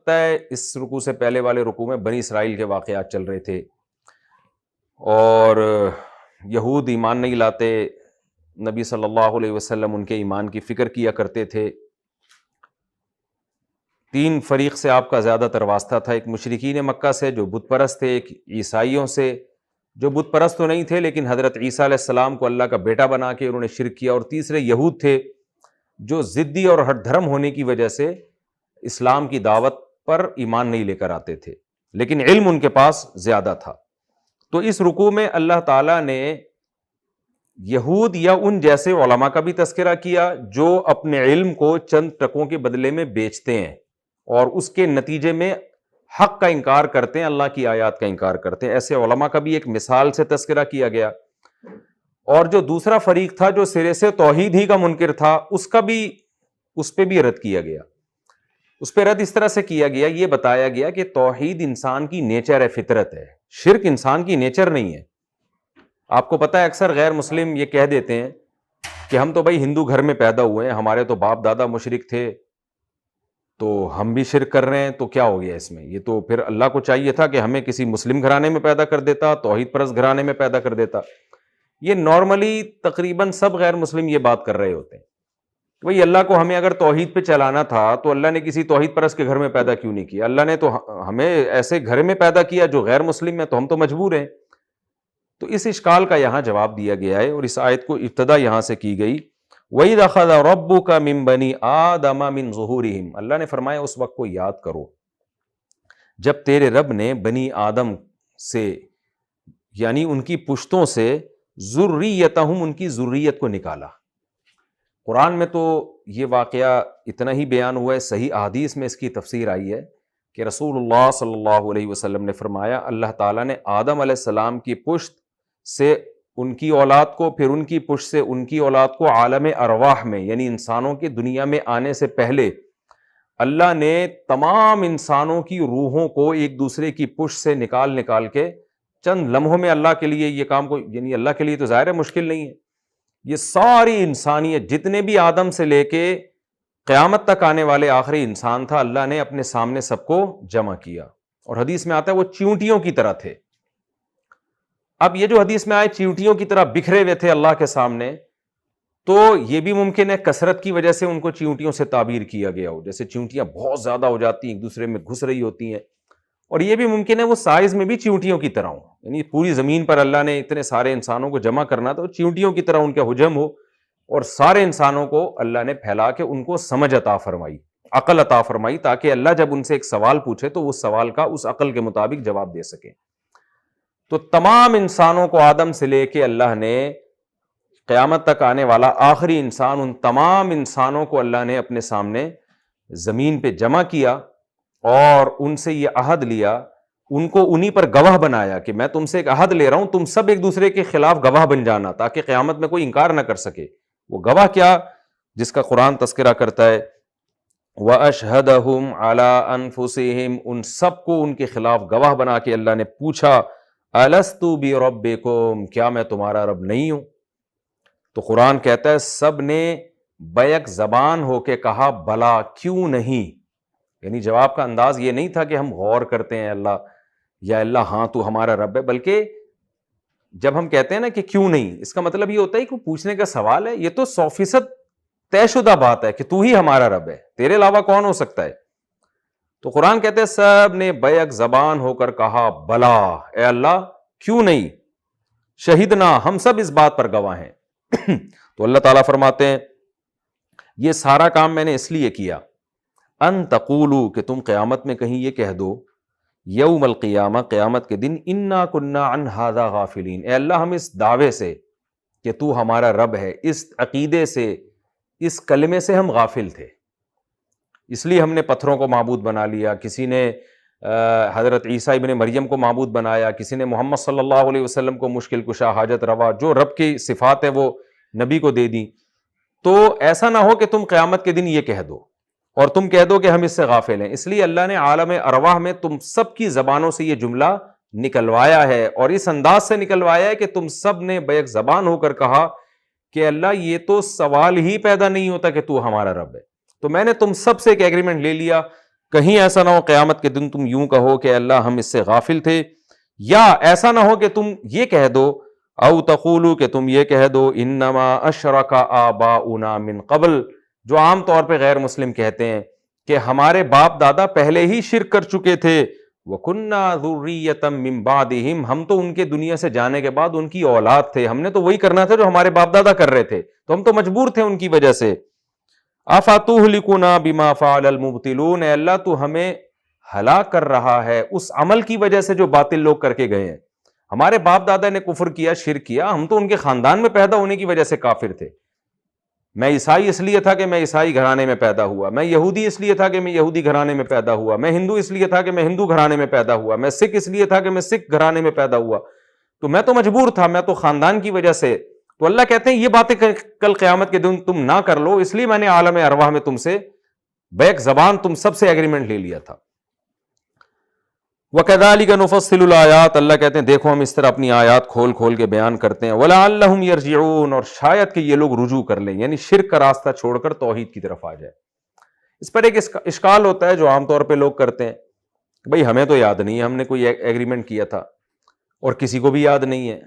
پتہ ہے اس رکوع سے پہلے والے رکوع میں بنی اسرائیل کے واقعات چل رہے تھے اور یہود ایمان نہیں لاتے، نبی صلی اللہ علیہ وسلم ان کے ایمان کی فکر کیا کرتے تھے۔ تین فریق سے آپ کا زیادہ تر واسطہ تھا، ایک مشرکین مکہ سے جو بت پرست تھے، ایک عیسائیوں سے جو بت پرست تو نہیں تھے لیکن حضرت عیسیٰ علیہ السلام کو اللہ کا بیٹا بنا کے انہوں نے شرک کیا، اور تیسرے یہود تھے جو ضدی اور ہٹ دھرم ہونے کی وجہ سے اسلام کی دعوت پر ایمان نہیں لے کر آتے تھے لیکن علم ان کے پاس زیادہ تھا۔ تو اس رکوع میں اللہ تعالیٰ نے یہود یا ان جیسے علماء کا بھی تذکرہ کیا جو اپنے علم کو چند ٹکوں کے بدلے میں بیچتے ہیں اور اس کے نتیجے میں حق کا انکار کرتے ہیں، اللہ کی آیات کا انکار کرتے ہیں، ایسے علماء کا بھی ایک مثال سے تذکرہ کیا گیا۔ اور جو دوسرا فریق تھا جو سرے سے توحید ہی کا منکر تھا، اس پہ بھی رد کیا گیا۔ اس پہ رد اس طرح سے کیا گیا، یہ بتایا گیا کہ توحید انسان کی نیچر ہے، فطرت ہے، شرک انسان کی نیچر نہیں ہے۔ آپ کو پتہ ہے اکثر غیر مسلم یہ کہہ دیتے ہیں کہ ہم تو بھائی ہندو گھر میں پیدا ہوئے ہیں، ہمارے تو باپ دادا مشرک تھے تو ہم بھی شرک کر رہے ہیں، تو کیا ہو گیا اس میں؟ یہ تو پھر اللہ کو چاہیے تھا کہ ہمیں کسی مسلم گھرانے میں پیدا کر دیتا، توحید پرست گھرانے میں پیدا کر دیتا۔ یہ نارملی تقریباً سب غیر مسلم یہ بات کر رہے ہوتے ہیں، وہی اللہ کو ہمیں اگر توحید پہ چلانا تھا تو اللہ نے کسی توحید پرست کے گھر میں پیدا کیوں نہیں کیا؟ اللہ نے تو ہمیں ایسے گھر میں پیدا کیا جو غیر مسلم ہے، تو ہم تو مجبور ہیں۔ تو اس اشکال کا یہاں جواب دیا گیا ہے، اور اس آیت کو ابتدا یہاں سے کی گئی، وَإِذْ أَخَذَ رَبُّكَ مِن بَنِي آدَمَ مِن ظُهُورِهِمْ۔ اللہ نے فرمایا اس وقت کو یاد کرو جب تیرے رب نے بنی آدم سے یعنی ان کی پشتوں سے ذریتہم ان کی ذریت کو نکالا۔ قرآن میں تو یہ واقعہ اتنا ہی بیان ہوا ہے، صحیح احادیث میں اس کی تفسیر آئی ہے کہ رسول اللہ صلی اللہ علیہ وسلم نے فرمایا اللہ تعالیٰ نے آدم علیہ السلام کی پشت سے ان کی اولاد کو، پھر ان کی پشت سے ان کی اولاد کو عالم ارواح میں یعنی انسانوں کی دنیا میں آنے سے پہلے اللہ نے تمام انسانوں کی روحوں کو ایک دوسرے کی پشت سے نکال کے چند لمحوں میں اللہ کے لیے یہ کام کو، یعنی اللہ کے لیے تو ظاہر ہے مشکل نہیں ہے، یہ ساری انسانیت جتنے بھی آدم سے لے کے قیامت تک آنے والے آخری انسان تھا، اللہ نے اپنے سامنے سب کو جمع کیا، اور حدیث میں آتا ہے وہ چیونٹیوں کی طرح تھے۔ اب یہ جو حدیث میں آئے چیونٹیوں کی طرح بکھرے ہوئے تھے اللہ کے سامنے، تو یہ بھی ممکن ہے کثرت کی وجہ سے ان کو چیونٹیوں سے تعبیر کیا گیا ہو، جیسے چیونٹیاں بہت زیادہ ہو جاتی ہیں، ایک دوسرے میں گھس رہی ہوتی ہیں، اور یہ بھی ممکن ہے وہ سائز میں بھی چیونٹیوں کی طرح ہوں، یعنی پوری زمین پر اللہ نے اتنے سارے انسانوں کو جمع کرنا تو چیونٹیوں کی طرح ان کا حجم ہو، اور سارے انسانوں کو اللہ نے پھیلا کے ان کو سمجھ عطا فرمائی، عقل عطا فرمائی، تاکہ اللہ جب ان سے ایک سوال پوچھے تو اس سوال کا اس عقل کے مطابق جواب دے سکے۔ تو تمام انسانوں کو آدم سے لے کے اللہ نے قیامت تک آنے والا آخری انسان، ان تمام انسانوں کو اللہ نے اپنے سامنے زمین پہ جمع کیا اور ان سے یہ عہد لیا، ان کو انہی پر گواہ بنایا کہ میں تم سے ایک عہد لے رہا ہوں، تم سب ایک دوسرے کے خلاف گواہ بن جانا تاکہ قیامت میں کوئی انکار نہ کر سکے۔ وہ گواہ کیا جس کا قرآن تذکرہ کرتا ہے، وَأَشْهَدَهُمْ عَلَىٰ أَنفُسِهِمْ، ان سب کو ان کے خلاف گواہ بنا کے اللہ نے پوچھا أَلَسْتُ بِرَبِّكُمْ، کیا میں تمہارا رب نہیں ہوں؟ تو قرآن کہتا ہے سب نے بیک زبان ہو کے کہا بلا، کیوں نہیں، یعنی جواب کا انداز یہ نہیں تھا کہ ہم غور کرتے ہیں اللہ یا اللہ ہاں تو ہمارا رب ہے، بلکہ جب ہم کہتے ہیں نا کہ کیوں نہیں، اس کا مطلب یہ ہوتا ہے کہ پوچھنے کا سوال ہے، یہ تو 100% طے شدہ بات ہے کہ تو ہی ہمارا رب ہے، تیرے علاوہ کون ہو سکتا ہے؟ تو قرآن کہتے ہیں سب نے بیک زبان ہو کر کہا بلا، اے اللہ کیوں نہیں، شہیدنا، ہم سب اس بات پر گواہ ہیں۔ تو اللہ تعالیٰ فرماتے ہیں یہ سارا کام میں نے اس لیے کیا ان تقولو، کہ تم قیامت میں کہیں یہ کہہ دو، یوم القیامہ، قیامت کے دن، انا کنا عن ھذا غافلین، اے اللہ ہم اس دعوے سے کہ تو ہمارا رب ہے، اس عقیدے سے، اس کلمے سے ہم غافل تھے، اس لیے ہم نے پتھروں کو معبود بنا لیا، کسی نے حضرت عیسیٰ ابن مریم کو معبود بنایا، کسی نے محمد صلی اللہ علیہ وسلم کو مشکل کشا، حاجت روا، جو رب کی صفات ہے وہ نبی کو دے دی۔ تو ایسا نہ ہو کہ تم قیامت کے دن یہ کہہ دو اور تم کہہ دو کہ ہم اس سے غافل ہیں، اس لیے اللہ نے عالم ارواح میں تم سب کی زبانوں سے یہ جملہ نکلوایا ہے، اور اس انداز سے نکلوایا ہے کہ تم سب نے بیک زبان ہو کر کہا کہ اللہ یہ تو سوال ہی پیدا نہیں ہوتا کہ تو ہمارا رب ہے۔ تو میں نے تم سب سے ایک ایگریمنٹ لے لیا کہیں ایسا نہ ہو قیامت کے دن تم یوں کہو کہ اللہ ہم اس سے غافل تھے، یا ایسا نہ ہو کہ تم یہ کہہ دو، او تقولو کہ تم یہ کہہ دو، انما اشرک آباؤنا من قبل، جو عام طور پہ غیر مسلم کہتے ہیں کہ ہمارے باپ دادا پہلے ہی شرک کر چکے تھے، وَكُنَّا ذُرِّيَّةً مِّن بَعْدِهِمْ، ہم تو ان کے دنیا سے جانے کے بعد ان کی اولاد تھے، ہم نے تو وہی کرنا تھا جو ہمارے باپ دادا کر رہے تھے، تو ہم تو مجبور تھے ان کی وجہ سے۔ أَفَتُهْلِكُنَا بِمَا فَعَلَ الْمُبْطِلُونَ، اے اللہ تو ہمیں ہلاک کر رہا ہے اس عمل کی وجہ سے جو باطل لوگ کر کے گئے ہیں۔ ہمارے باپ دادا نے کفر کیا، شرک کیا، ہم تو ان کے خاندان میں پیدا ہونے کی وجہ سے کافر تھے۔ میں عیسائی اس لیے تھا کہ میں عیسائی گھرانے میں پیدا ہوا، میں یہودی اس لیے تھا کہ میں یہودی گھرانے میں پیدا ہوا، میں ہندو اس لیے تھا کہ میں ہندو گھرانے میں پیدا ہوا، میں سکھ اس لیے تھا کہ میں سکھ گھرانے میں پیدا ہوا، تو میں تو مجبور تھا، میں تو خاندان کی وجہ سے۔ تو اللہ کہتے ہیں یہ باتیں کل قیامت کے دن تم نہ کر لو، اس لیے میں نے عالم ارواح میں تم سے بیک زبان تم سب سے ایگریمنٹ لے لیا تھا۔ وَكَذَلِكَ نُفَصِّلُ الْآيَاتِ، اللہ کہتے ہیں دیکھو ہم اس طرح اپنی آیات کھول کھول کے بیان کرتے ہیں، وَلَعَلَّهُمْ يَرْجِعُونَ، اور شاید کہ یہ لوگ رجوع کر لیں، یعنی شرک کا راستہ چھوڑ کر توحید کی طرف آ جائے۔ اس پر ایک اشکال ہوتا ہے جو عام طور پہ لوگ کرتے ہیں، بھئی ہمیں تو یاد نہیں ہے ہم نے کوئی ایگریمنٹ کیا تھا، اور کسی کو بھی یاد نہیں ہے۔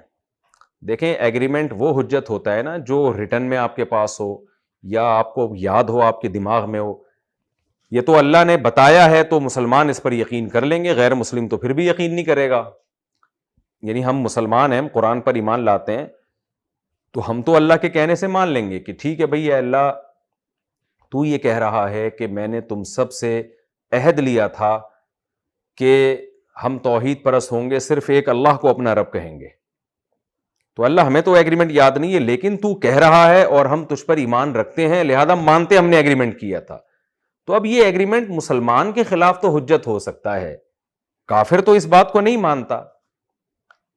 دیکھیں ایگریمنٹ وہ حجت ہوتا ہے نا جو ریٹن میں آپ کے پاس ہو، یا آپ کو یاد ہو، آپ کے دماغ میں ہو۔ یہ تو اللہ نے بتایا ہے تو مسلمان اس پر یقین کر لیں گے، غیر مسلم تو پھر بھی یقین نہیں کرے گا۔ یعنی ہم مسلمان ہیں، ہم قرآن پر ایمان لاتے ہیں، تو ہم تو اللہ کے کہنے سے مان لیں گے کہ ٹھیک ہے بھئی، اے اللہ تو یہ کہہ رہا ہے کہ میں نے تم سب سے عہد لیا تھا کہ ہم توحید پرست ہوں گے، صرف ایک اللہ کو اپنا رب کہیں گے، تو اللہ ہمیں تو ایگریمنٹ یاد نہیں ہے، لیکن تو کہہ رہا ہے اور ہم تجھ پر ایمان رکھتے ہیں، لہذا مانتے ہم نے ایگریمنٹ کیا تھا۔ تو اب یہ ایگریمنٹ مسلمان کے خلاف تو حجت ہو سکتا ہے، کافر تو اس بات کو نہیں مانتا۔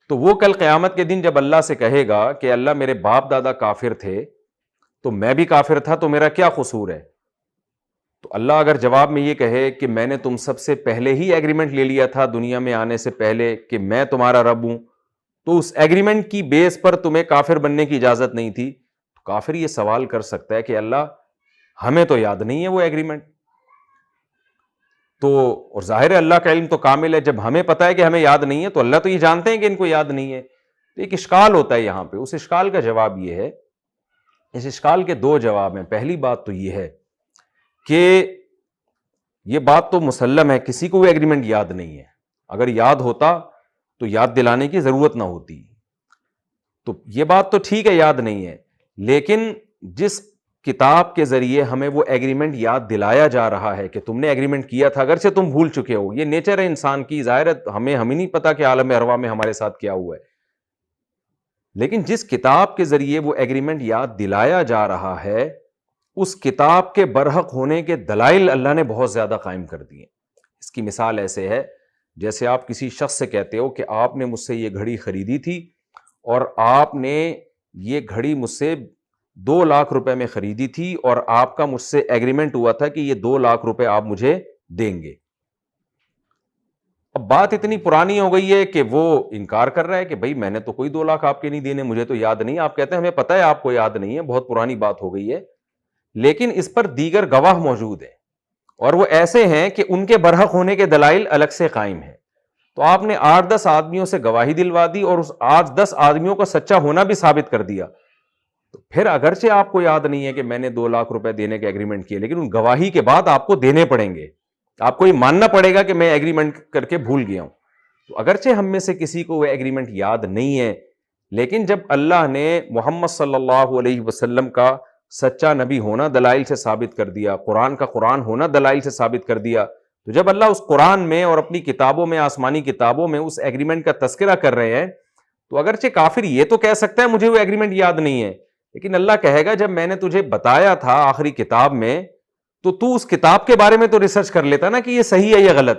تو وہ کل قیامت کے دن جب اللہ سے کہے گا کہ اللہ میرے باپ دادا کافر تھے تو میں بھی کافر تھا، تو میرا کیا قصور ہے؟ تو اللہ اگر جواب میں یہ کہے کہ میں نے تم سب سے پہلے ہی ایگریمنٹ لے لیا تھا دنیا میں آنے سے پہلے کہ میں تمہارا رب ہوں، تو اس ایگریمنٹ کی بیس پر تمہیں کافر بننے کی اجازت نہیں تھی، تو کافر یہ سوال کر سکتا ہے کہ اللہ ہمیں تو یاد نہیں ہے وہ ایگریمنٹ۔ تو اور ظاہر ہے اللہ کا علم تو کامل ہے، جب ہمیں پتہ ہے کہ ہمیں یاد نہیں ہے تو اللہ تو یہ جانتے ہیں کہ ان کو یاد نہیں ہے۔ تو ایک اشکال ہوتا ہے یہاں پہ، اس اشکال کا جواب یہ ہے، اس اشکال کے دو جواب ہیں۔ پہلی بات تو یہ ہے کہ یہ بات تو مسلم ہے، کسی کو بھی ایگریمنٹ یاد نہیں ہے، اگر یاد ہوتا تو یاد دلانے کی ضرورت نہ ہوتی، تو یہ بات تو ٹھیک ہے یاد نہیں ہے، لیکن جس کتاب کے ذریعے ہمیں وہ ایگریمنٹ یاد دلایا جا رہا ہے کہ تم نے ایگریمنٹ کیا تھا، اگرچہ تم بھول چکے ہو، یہ نیچر ہے انسان کی، ظاہر ہے ہمیں نہیں پتا کہ عالم ارواح میں ہمارے ساتھ کیا ہوا ہے، لیکن جس کتاب کے ذریعے وہ ایگریمنٹ یاد دلایا جا رہا ہے اس کتاب کے برحق ہونے کے دلائل اللہ نے بہت زیادہ قائم کر دیے۔ اس کی مثال ایسے ہے جیسے آپ کسی شخص سے کہتے ہو کہ آپ نے مجھ سے یہ گھڑی خریدی تھی اور آپ نے یہ گھڑی مجھ سے 2 لاکھ روپے میں خریدی تھی، اور آپ کا مجھ سے ایگریمنٹ ہوا تھا کہ یہ 2 لاکھ روپے آپ مجھے دیں گے۔ اب بات اتنی پرانی ہو گئی ہے کہ وہ انکار کر رہا ہے کہ بھائی میں نے تو کوئی 2 لاکھ آپ کے نہیں دینے، مجھے تو یاد نہیں۔ آپ کہتے ہیں ہمیں پتہ ہے آپ کو یاد نہیں ہے، بہت پرانی بات ہو گئی ہے، لیکن اس پر دیگر گواہ موجود ہیں، اور وہ ایسے ہیں کہ ان کے برحق ہونے کے دلائل الگ سے قائم ہیں۔ تو آپ نے 8-10 آدمیوں سے گواہی دلوا دی اور اس 8-10 آدمیوں کا سچا ہونا بھی ثابت کر دیا، تو پھر اگرچہ آپ کو یاد نہیں ہے کہ میں نے 2 لاکھ روپے دینے کے ایگریمنٹ کیے، لیکن ان گواہی کے بعد آپ کو دینے پڑیں گے، آپ کو یہ ماننا پڑے گا کہ میں ایگریمنٹ کر کے بھول گیا ہوں۔ تو اگرچہ ہم میں سے کسی کو وہ ایگریمنٹ یاد نہیں ہے، لیکن جب اللہ نے محمد صلی اللہ علیہ وسلم کا سچا نبی ہونا دلائل سے ثابت کر دیا، قرآن کا قرآن ہونا دلائل سے ثابت کر دیا، تو جب اللہ اس قرآن میں اور اپنی کتابوں میں، آسمانی کتابوں میں اس ایگریمنٹ کا تذکرہ کر رہے ہیں، تو اگرچہ کافر یہ تو کہہ سکتا ہے مجھے وہ ایگریمنٹ یاد نہیں ہے، لیکن اللہ کہے گا جب میں نے تجھے بتایا تھا آخری کتاب میں تو اس کتاب کے بارے میں تو ریسرچ کر لیتا نا کہ یہ صحیح ہے یا غلط،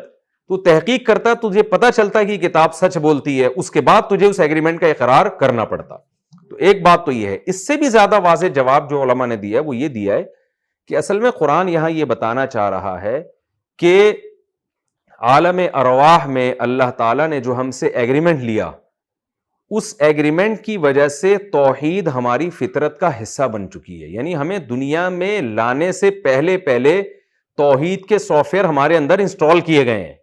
تو تحقیق کرتا، تجھے پتا چلتا کہ یہ کتاب سچ بولتی ہے، اس کے بعد تجھے اس ایگریمنٹ کا اقرار کرنا پڑتا۔ تو ایک بات تو یہ ہے۔ اس سے بھی زیادہ واضح جواب جو علماء نے دیا ہے وہ یہ دیا ہے کہ اصل میں قرآن یہاں یہ بتانا چاہ رہا ہے کہ عالم ارواح میں اللہ تعالیٰ نے جو ہم سے ایگریمنٹ لیا، اس ایگریمنٹ کی وجہ سے توحید ہماری فطرت کا حصہ بن چکی ہے، یعنی ہمیں دنیا میں لانے سے پہلے توحید کے سافٹ ویئر ہمارے اندر انسٹال کیے گئے ہیں.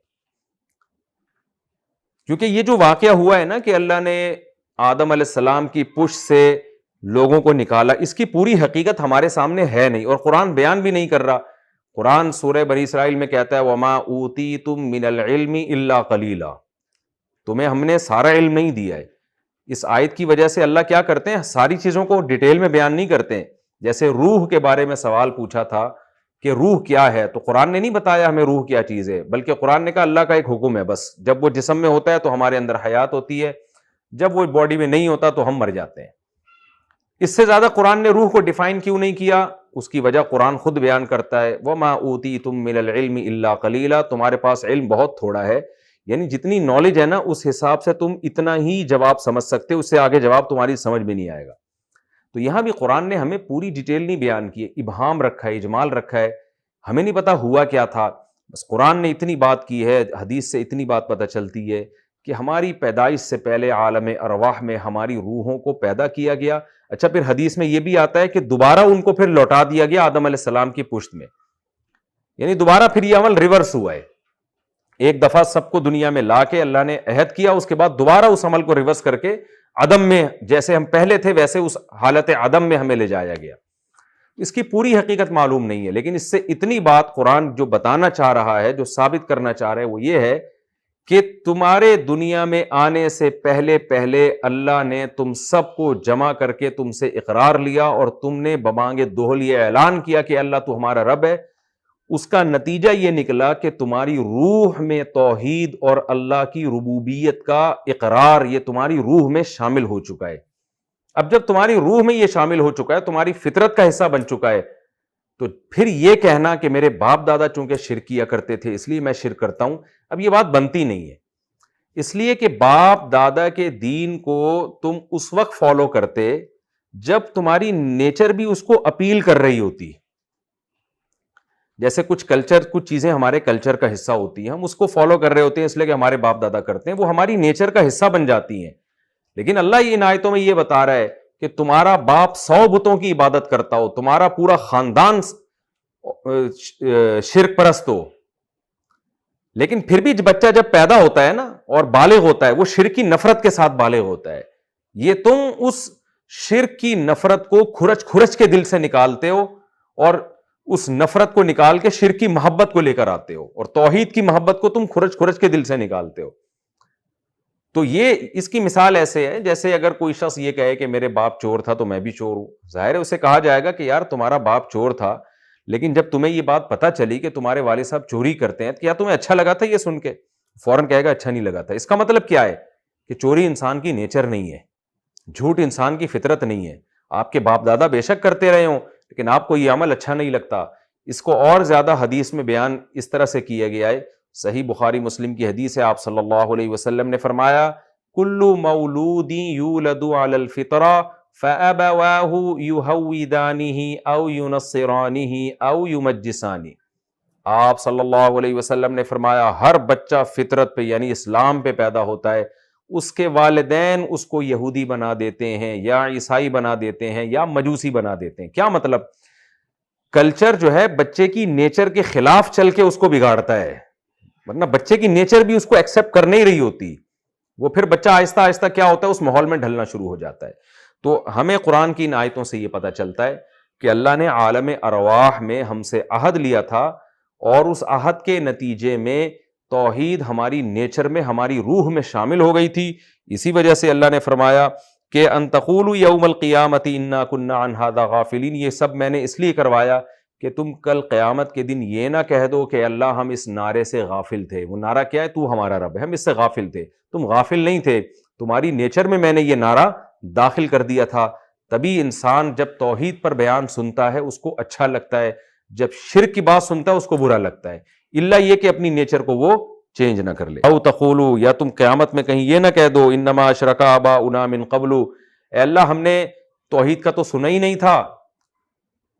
کیونکہ یہ جو واقعہ ہوا ہے نا کہ اللہ نے آدم علیہ السلام کی پشت سے لوگوں کو نکالا, اس کی پوری حقیقت ہمارے سامنے ہے نہیں, اور قرآن بیان بھی نہیں کر رہا. قرآن سورہ بنی اسرائیل میں کہتا ہے وَمَا أُوتِيتُم مِّنَ الْعِلْمِ إِلَّا قَلِيلًا, تمہیں ہم نے سارا علم نہیں دیا ہے. اس آیت کی وجہ سے اللہ کیا کرتے ہیں, ساری چیزوں کو ڈیٹیل میں بیان نہیں کرتے ہیں. جیسے روح کے بارے میں سوال پوچھا تھا کہ روح کیا ہے, تو قرآن نے نہیں بتایا ہمیں روح کیا چیز ہے, بلکہ قرآن نے کہا اللہ کا ایک حکم ہے بس, جب وہ جسم میں ہوتا ہے تو ہمارے اندر حیات ہوتی ہے, جب وہ باڈی میں نہیں ہوتا تو ہم مر جاتے ہیں. اس سے زیادہ قرآن نے روح کو ڈیفائن کیوں نہیں کیا, اس کی وجہ قرآن خود بیان کرتا ہے وَمَا أُوتِيتُم مِّنَ الْعِلْمِ إِلَّا قَلِيلًا, تمہارے پاس علم بہت تھوڑا ہے, یعنی جتنی نالج ہے نا اس حساب سے تم اتنا ہی جواب سمجھ سکتے ہو, اس سے آگے جواب تمہاری سمجھ میں نہیں آئے گا. تو یہاں بھی قرآن نے ہمیں پوری ڈیٹیل نہیں بیان کی, ابہام رکھا ہے, اجمال رکھا ہے, ہمیں نہیں پتا ہوا کیا تھا. بس قرآن نے اتنی بات کی ہے, حدیث سے اتنی بات پتہ چلتی ہے کہ ہماری پیدائش سے پہلے عالم ارواح میں ہماری روحوں کو پیدا کیا گیا. اچھا, پھر حدیث میں یہ بھی آتا ہے کہ دوبارہ ان کو پھر لوٹا دیا گیا آدم علیہ السلام کی پشت میں, یعنی دوبارہ پھر یہ عمل ریورس ہوا ہے. ایک دفعہ سب کو دنیا میں لا کے اللہ نے عہد کیا, اس کے بعد دوبارہ اس عمل کو ریورس کر کے عدم میں, جیسے ہم پہلے تھے ویسے اس حالت عدم میں ہمیں لے جایا گیا. اس کی پوری حقیقت معلوم نہیں ہے, لیکن اس سے اتنی بات قرآن جو بتانا چاہ رہا ہے, جو ثابت کرنا چاہ رہا ہے, وہ یہ ہے کہ تمہارے دنیا میں آنے سے پہلے اللہ نے تم سب کو جمع کر کے تم سے اقرار لیا, اور تم نے ببانگ دوہل یہ اعلان کیا کہ اللہ تو ہمارا رب ہے. اس کا نتیجہ یہ نکلا کہ تمہاری روح میں توحید اور اللہ کی ربوبیت کا اقرار یہ تمہاری روح میں شامل ہو چکا ہے. اب جب تمہاری روح میں یہ شامل ہو چکا ہے, تمہاری فطرت کا حصہ بن چکا ہے, تو پھر یہ کہنا کہ میرے باپ دادا چونکہ شرک کیا کرتے تھے اس لیے میں شرک کرتا ہوں, اب یہ بات بنتی نہیں ہے. اس لیے کہ باپ دادا کے دین کو تم اس وقت فالو کرتے جب تمہاری نیچر بھی اس کو اپیل کر رہی ہوتی. جیسے کچھ چیزیں ہمارے کلچر کا حصہ ہوتی ہیں, ہم اس کو فالو کر رہے ہوتے ہیں اس لیے کہ ہمارے باپ دادا کرتے ہیں, وہ ہماری نیچر کا حصہ بن جاتی ہیں. لیکن اللہ یہ ان آیتوں میں یہ بتا رہا ہے کہ تمہارا باپ 100 بتوں کی عبادت کرتا ہو, تمہارا پورا خاندان شرک پرست ہو, لیکن پھر بھی بچہ جب پیدا ہوتا ہے نا اور بالغ ہوتا ہے, وہ شرک کی نفرت کے ساتھ بالغ ہوتا ہے. یہ تم اس شرک کی نفرت کو کھرچ کے دل سے نکالتے ہو, اور اس نفرت کو نکال کے شرک کی محبت کو لے کر آتے ہو, اور توحید کی محبت کو تم کھرچ کے دل سے نکالتے ہو. تو یہ اس کی مثال ایسے ہے جیسے اگر کوئی شخص یہ کہے کہ میرے باپ چور تھا تو میں بھی چور ہوں. ظاہر ہے اسے کہا جائے گا کہ یار تمہارا باپ چور تھا, لیکن جب تمہیں یہ بات پتہ چلی کہ تمہارے والد صاحب چوری کرتے ہیں, تو کیا تمہیں اچھا لگا تھا یہ سن کے؟ فوراً کہے گا اچھا نہیں لگا تھا. اس کا مطلب کیا ہے کہ چوری انسان کی نیچر نہیں ہے, جھوٹ انسان کی فطرت نہیں ہے. آپ کے باپ دادا بے شک کرتے رہے ہوں, لیکن آپ کو یہ عمل اچھا نہیں لگتا. اس کو اور زیادہ حدیث میں بیان اس طرح سے کیا گیا ہے. صحیح بخاری مسلم کی حدیث ہے, آپ صلی اللہ علیہ وسلم نے فرمایا کل مولود یولد علی الفطرہ فابواہ یہودانہ او ینصرانہ او یمجسانہ. آپ صلی اللہ علیہ وسلم نے فرمایا ہر بچہ فطرت پہ یعنی اسلام پہ پیدا ہوتا ہے, اس کے والدین اس کو یہودی بنا دیتے ہیں یا عیسائی بنا دیتے ہیں یا مجوسی بنا دیتے ہیں. کیا مطلب؟ کلچر جو ہے بچے کی نیچر کے خلاف چل کے اس کو بگاڑتا ہے, ورنہ بچے کی نیچر بھی اس کو ایکسیپٹ کر نہیں رہی ہوتی. وہ پھر بچہ آہستہ آہستہ کیا ہوتا ہے, اس ماحول میں ڈھلنا شروع ہو جاتا ہے. تو ہمیں قرآن کی ان آیتوں سے یہ پتہ چلتا ہے کہ اللہ نے عالم ارواح میں ہم سے عہد لیا تھا, اور اس عہد کے نتیجے میں توحید ہماری نیچر میں ہماری روح میں شامل ہو گئی تھی. اسی وجہ سے اللہ نے فرمایا کہ ان تقولوا یوم القیامت انا کنا عن ھذا غافلین. یہ سب میں نے اس لیے کروایا کہ تم کل قیامت کے دن یہ نہ کہہ دو کہ اللہ ہم اس نعرے سے غافل تھے. وہ نعرہ کیا ہے؟ تو ہمارا رب ہے, ہم اس سے غافل تھے. تم غافل نہیں تھے, تمہاری نیچر میں نے یہ نعرہ داخل کر دیا تھا. تبھی انسان جب توحید پر بیان سنتا ہے اس کو اچھا لگتا ہے, جب شرک کی بات سنتا ہے اس کو برا لگتا ہے, الا یہ کہ اپنی نیچر کو وہ چینج نہ کر لے. او تقولوا, یا تم قیامت میں کہیں یہ نہ کہہ دو انما اشرک آباؤنا من قبل, اے اللہ ہم نے توحید کا تو سنا ہی نہیں تھا,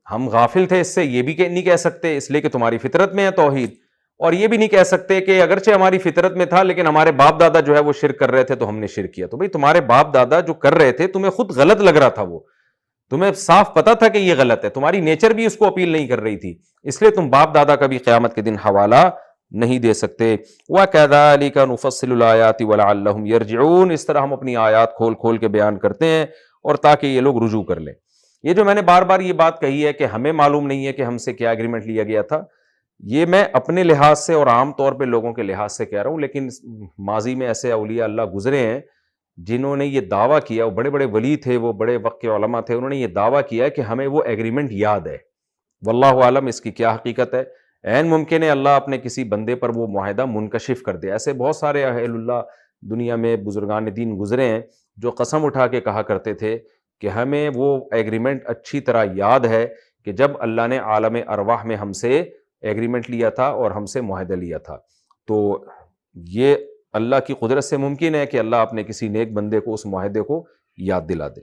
ہم غافل تھے اس سے. یہ بھی نہیں کہہ سکتے اس لیے کہ تمہاری فطرت میں ہے توحید, اور یہ بھی نہیں کہہ سکتے کہ اگرچہ ہماری فطرت میں تھا لیکن ہمارے باپ دادا جو ہے وہ شرک کر رہے تھے تو ہم نے شرک کیا. تو بھئی تمہارے باپ دادا جو کر رہے تھے تمہیں خود غلط لگ رہا تھا, وہ تمہیں صاف پتا تھا کہ یہ غلط ہے, تمہاری نیچر بھی اس کو اپیل نہیں کر رہی تھی, اس لیے تم باپ دادا کا بھی قیامت کے دن حوالہ نہیں دے سکتے. وَكَذَلِكَ نُفَصِّلُ الْآيَاتِ وَلَعَلَّهُمْ يَرْجِعُونَ, اس طرح ہم اپنی آیات کھول کھول کے بیان کرتے ہیں اور تاکہ یہ لوگ رجوع کر لیں. یہ جو میں نے بار بار یہ بات کہی ہے کہ ہمیں معلوم نہیں ہے کہ ہم سے کیا ایگریمنٹ لیا گیا تھا, یہ میں اپنے لحاظ سے اور عام طور پہ لوگوں کے لحاظ سے کہہ رہا ہوں, لیکن ماضی میں ایسے اولیاء اللہ گزرے ہیں جنہوں نے یہ دعویٰ کیا, وہ بڑے بڑے ولی تھے, وہ بڑے وقت کے علماء تھے, انہوں نے یہ دعویٰ کیا کہ ہمیں وہ ایگریمنٹ یاد ہے. واللہ عالم اس کی کیا حقیقت ہے, عین ممکن ہے اللہ اپنے کسی بندے پر وہ معاہدہ منکشف کر دے. ایسے بہت سارے اہل اللہ دنیا میں بزرگان دین گزرے ہیں جو قسم اٹھا کے کہا کرتے تھے کہ ہمیں وہ ایگریمنٹ اچھی طرح یاد ہے کہ جب اللہ نے عالم ارواح میں ہم سے ایگریمنٹ لیا تھا اور ہم سے معاہدہ لیا تھا. تو یہ اللہ کی قدرت سے ممکن ہے کہ اللہ اپنے کسی نیک بندے کو اس معاہدے کو یاد دلا دے.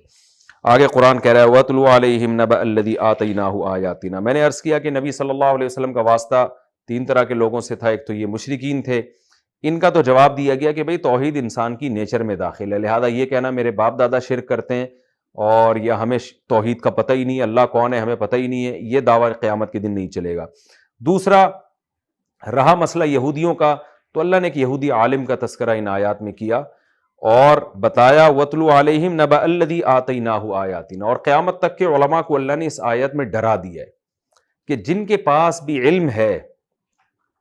آگے قرآن کہہ رہا ہے وَاتْلُ عَلَيْهِمْ نَبَأَ الَّذِي آتَيْنَاهُ آيَاتِنَا. میں نے عرض کیا کہ نبی صلی اللہ علیہ وسلم کا واسطہ تین طرح کے لوگوں سے تھا. ایک تو یہ مشرکین تھے, ان کا تو جواب دیا گیا کہ بھئی توحید انسان کی نیچر میں داخل ہے, لہذا یہ کہنا میرے باپ دادا شرک کرتے ہیں اور یا ہمیں توحید کا پتہ ہی نہیں, اللہ کون ہے ہمیں پتہ ہی نہیں ہے, یہ دعویٰ قیامت کے دن نہیں چلے گا. دوسرا رہا مسئلہ یہودیوں کا, تو اللہ نے ایک یہودی عالم کا تذکرہ ان آیات میں کیا اور بتایا وَاتْلُ عَلَيْهِمْ نَبَأَ الَّذِي آتَيْنَاهُ آيَاتِنَا, اور قیامت تک کے علماء کو اللہ نے اس آیت میں ڈرا دیا ہے کہ جن کے پاس بھی علم ہے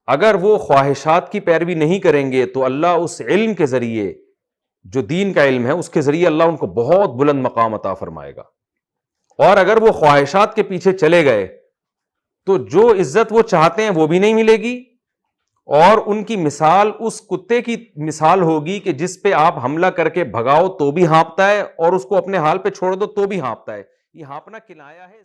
اگر وہ خواہشات کی پیروی نہیں کریں گے تو اللہ اس علم کے ذریعے جو دین کا علم ہے اس کے ذریعے اللہ ان کو بہت بلند مقام عطا فرمائے گا. اور اگر وہ خواہشات کے پیچھے چلے گئے تو جو عزت وہ چاہتے ہیں وہ بھی نہیں ملے گی, اور ان کی مثال اس کتے کی مثال ہوگی کہ جس پہ آپ حملہ کر کے بھگاؤ تو بھی ہانپتا ہے اور اس کو اپنے حال پہ چھوڑ دو تو بھی ہانپتا ہے. یہ ہانپنا کنایا ہے.